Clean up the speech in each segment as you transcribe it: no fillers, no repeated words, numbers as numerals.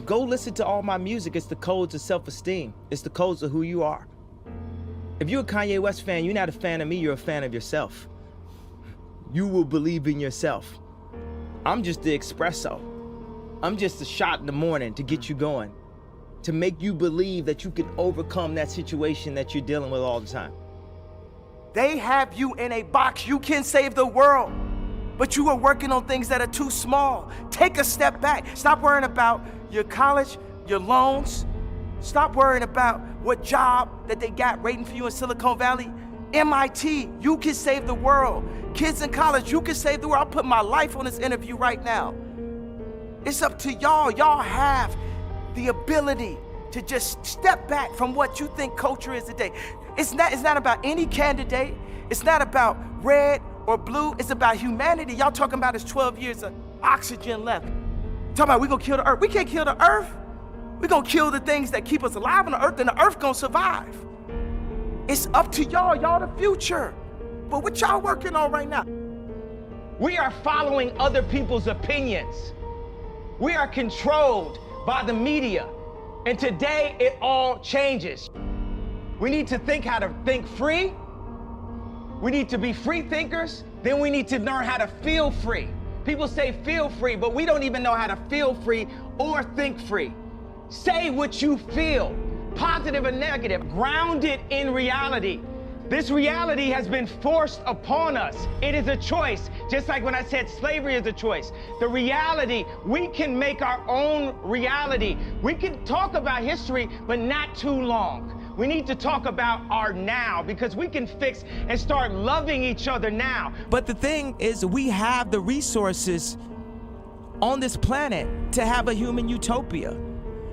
Go listen to all my music. It's the codes of self-esteem. It's the codes of who you are. If you're a Kanye West fan, you're not a fan of me, you're a fan of yourself. You will believe in yourself. I'm just the espresso. I'm just a shot in the morning to get you going, to make you believe that you can overcome that situation that you're dealing with all the time. They have you in a box. You can save the world, but you are working on things that are too small. Take a step back. Stop worrying about your college, your loans. Stop worrying about what job that they got waiting for you in Silicon Valley. MIT, you can save the world. Kids in college, you can save the world. I'm putting my life on this interview right now. It's up to y'all. Y'all have the ability to just step back from what you think culture is today. It's not about any candidate. It's not about red or blue. It's about humanity. Y'all talking about is 12 years of oxygen left. Talking about we gonna kill the earth. We can't kill the earth. We gonna kill the things that keep us alive on the earth, and the earth gonna survive. It's up to y'all. Y'all the future. But what y'all working on right now? We are following other people's opinions. We are controlled by the media. And today it all changes. We need to think how to think free. We need to be free thinkers. Then we need to learn how to feel free. People say feel free, but we don't even know how to feel free or think free. Say what you feel, positive or negative, grounded in reality. This reality has been forced upon us. It is a choice. Just like when I said slavery is a choice. The reality, we can make our own reality. We can talk about history, but not too long. We need to talk about our now, because we can fix and start loving each other now. But the thing is, we have the resources on this planet to have a human utopia,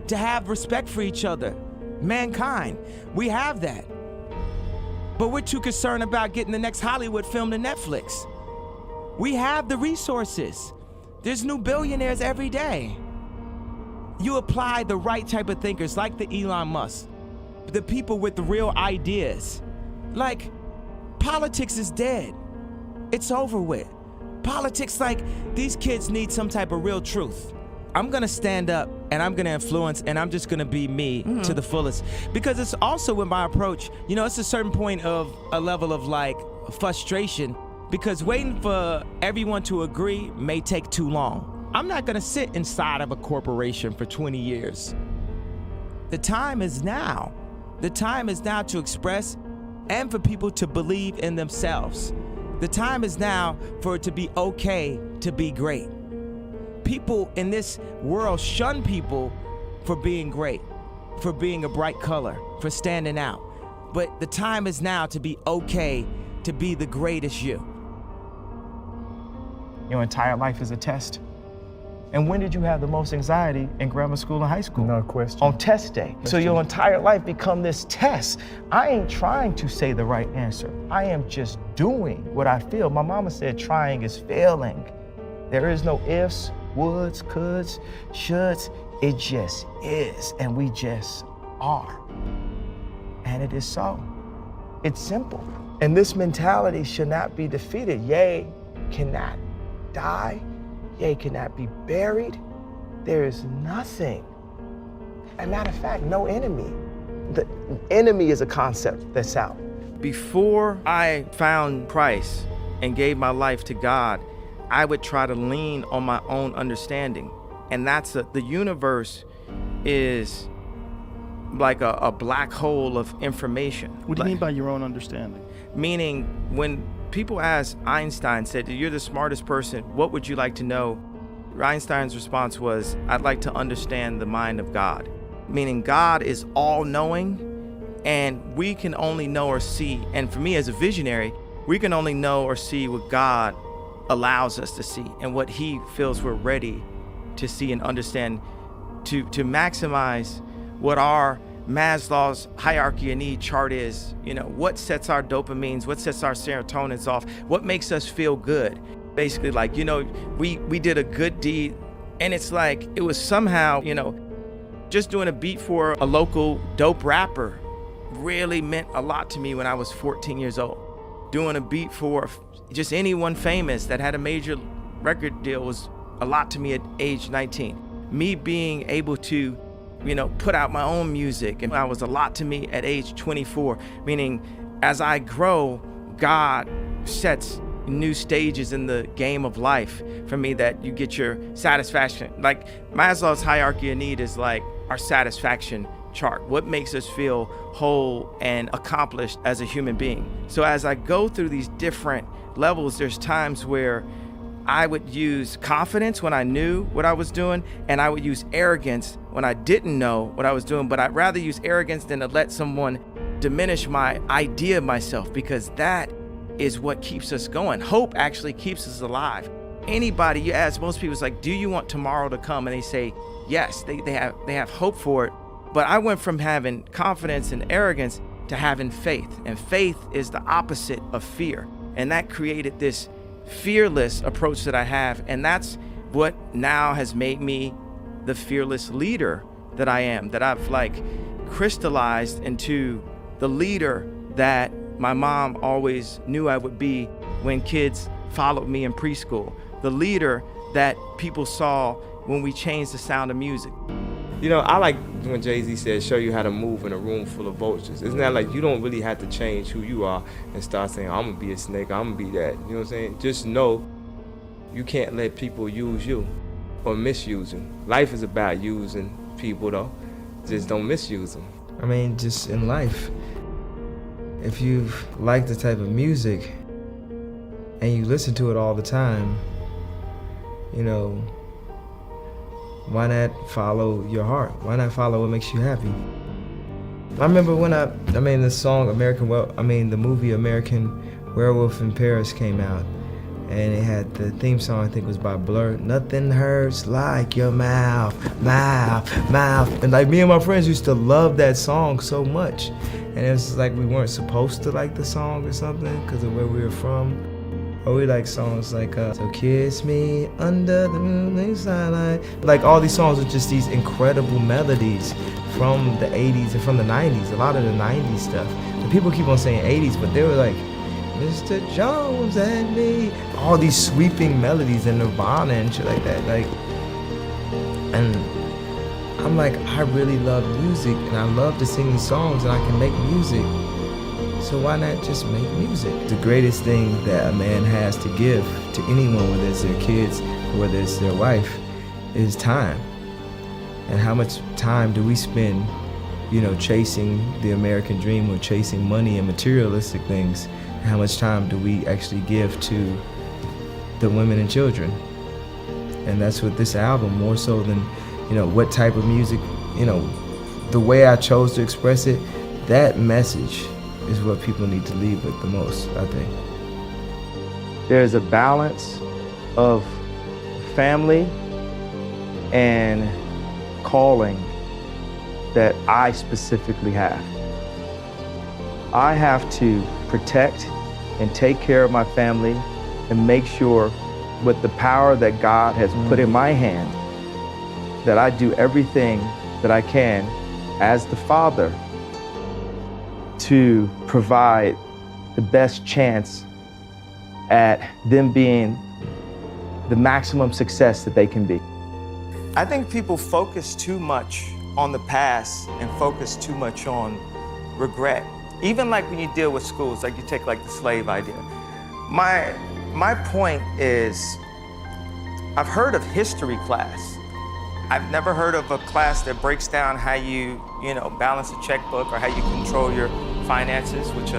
to have respect for each other, mankind. We have that. But we're too concerned about getting the next Hollywood film to Netflix. We have the resources. There's new billionaires every day. You apply the right type of thinkers, like the Elon Musk, the people with the real ideas. Like, politics is dead. It's over with. Politics, like, these kids need some type of real truth. I'm gonna stand up and I'm gonna influence, and I'm just gonna be me to the fullest. Because it's also with my approach, it's a certain point of a level of like frustration, because waiting for everyone to agree may take too long. I'm not gonna sit inside of a corporation for 20 years. The time is now. The time is now to express and for people to believe in themselves. The time is now for it to be okay to be great. People in this world shun people for being great, for being a bright color, for standing out. But the time is now to be okay to be the greatest you. Your entire life is a test. And when did you have the most anxiety in grammar school and high school? No question. On test day. So your entire life become this test. I ain't trying to say the right answer. I am just doing what I feel. My mama said trying is failing. There is no ifs, woulds, coulds, shoulds. It just is, and we just are. And it is so. It's simple. And this mentality should not be defeated. Yea, cannot die. Yea, cannot be buried. There is nothing. As a matter of fact, no enemy. The enemy is a concept that's out. Before I found Christ and gave my life to God, I would try to lean on my own understanding. And that's the universe is like a black hole of information. What do you mean by your own understanding? Meaning, when people ask Einstein, said, you're the smartest person, what would you like to know? Einstein's response was, I'd like to understand the mind of God. Meaning God is all-knowing, and we can only know or see, and for me as a visionary, we can only know or see what God allows us to see and what he feels we're ready to see and understand, to maximize what our Maslow's hierarchy of need chart is. What sets our dopamines, what sets our serotonins off, what makes us feel good. Basically, like, we did a good deed, and it's like it was somehow, just doing a beat for a local dope rapper really meant a lot to me when I was 14 years old. Doing a beat for just anyone famous that had a major record deal was a lot to me at age 19. me being able to, put out my own music. And that was a lot to me at age 24, meaning as I grow, God sets new stages in the game of life for me that you get your satisfaction. Like Maslow's hierarchy of need is like our satisfaction chart. What makes us feel whole and accomplished as a human being? So as I go through these different levels, there's times where I would use confidence when I knew what I was doing, and I would use arrogance when I didn't know what I was doing. But I'd rather use arrogance than to let someone diminish my idea of myself, because that is what keeps us going. Hope actually keeps us alive. Anybody you ask, most people, it's like, do you want tomorrow to come? And they say yes, they have hope for it. But I went from having confidence and arrogance to having faith, and faith is the opposite of fear. And that created this fearless approach that I have, and that's what now has made me the fearless leader that I am, that I've crystallized into the leader that my mom always knew I would be when kids followed me in preschool, the leader that people saw when we changed the sound of music. I like when Jay-Z said, show you how to move in a room full of vultures. Isn't that like you don't really have to change who you are and start saying, I'm gonna be a snake, I'm gonna be that. You know what I'm saying? Just know you can't let people use you or misuse them. Life is about using people though. Just don't misuse them. I mean, just in life, if you like the type of music and you listen to it all the time, why not follow your heart? Why not follow what makes you happy? I remember when the movie American Werewolf in Paris came out, and it had the theme song, I think it was by Blur, nothing hurts like your mouth. And me and my friends used to love that song so much. And it was like we weren't supposed to like the song or something because of where we were from. Or we like songs like So Kiss Me Under the Moonlit Starlight. Like all these songs are just these incredible melodies from the 80s and from the 90s, a lot of the 90s stuff. And people keep on saying 80s, but they were like, Mr. Jones and me. All these sweeping melodies and Nirvana and shit like that. And I'm like, I really love music and I love to sing these songs and I can make music. So why not just make music? The greatest thing that a man has to give to anyone, whether it's their kids or whether it's their wife, is time. And how much time do we spend, chasing the American dream or chasing money and materialistic things? And how much time do we actually give to the women and children? And that's what this album, more so than, what type of music, the way I chose to express it, that message is what people need to leave with the most, I think. There's a balance of family and calling that I specifically have. I have to protect and take care of my family and make sure with the power that God has put in my hand that I do everything that I can as the father to provide the best chance at them being the maximum success that they can be. I think people focus too much on the past and focus too much on regret. Even when you deal with schools, you take the slave idea. My point is, I've heard of history class. I've never heard of a class that breaks down how you balance a checkbook or how you control your finances, which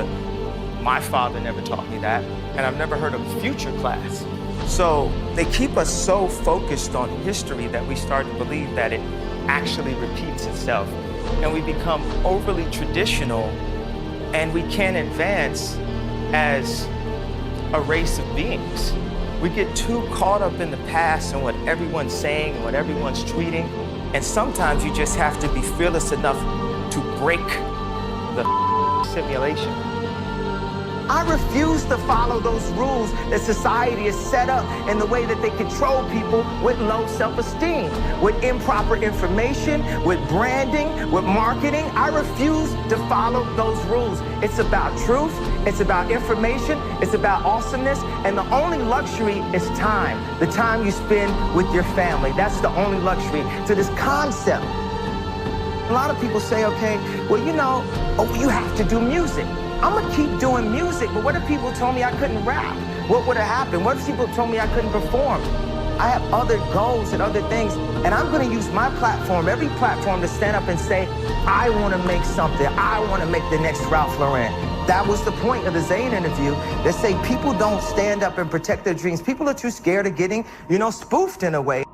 my father never taught me that. And I've never heard of future class. So they keep us so focused on history that we start to believe that it actually repeats itself. And we become overly traditional and we can't advance as a race of beings. We get too caught up in the past and what everyone's saying and what everyone's tweeting. And sometimes you just have to be fearless enough to break the simulation. I refuse to follow those rules that society has set up in the way that they control people with low self-esteem, with improper information, with branding, with marketing. I refuse to follow those rules. It's about truth, It's about information, it's about awesomeness, and the only luxury is time. The time you spend with your family. That's the only luxury to this concept. A lot of people say, okay, well, you know, you have to do music. I'm gonna keep doing music, but what if people told me I couldn't rap? What would have happened? What if people told me I couldn't perform? I have other goals and other things, and I'm gonna use my platform, every platform, to stand up and say, I wanna make something. I wanna make the next Ralph Lauren. That was the point of the Zayn interview. They say people don't stand up and protect their dreams. People are too scared of getting, spoofed in a way.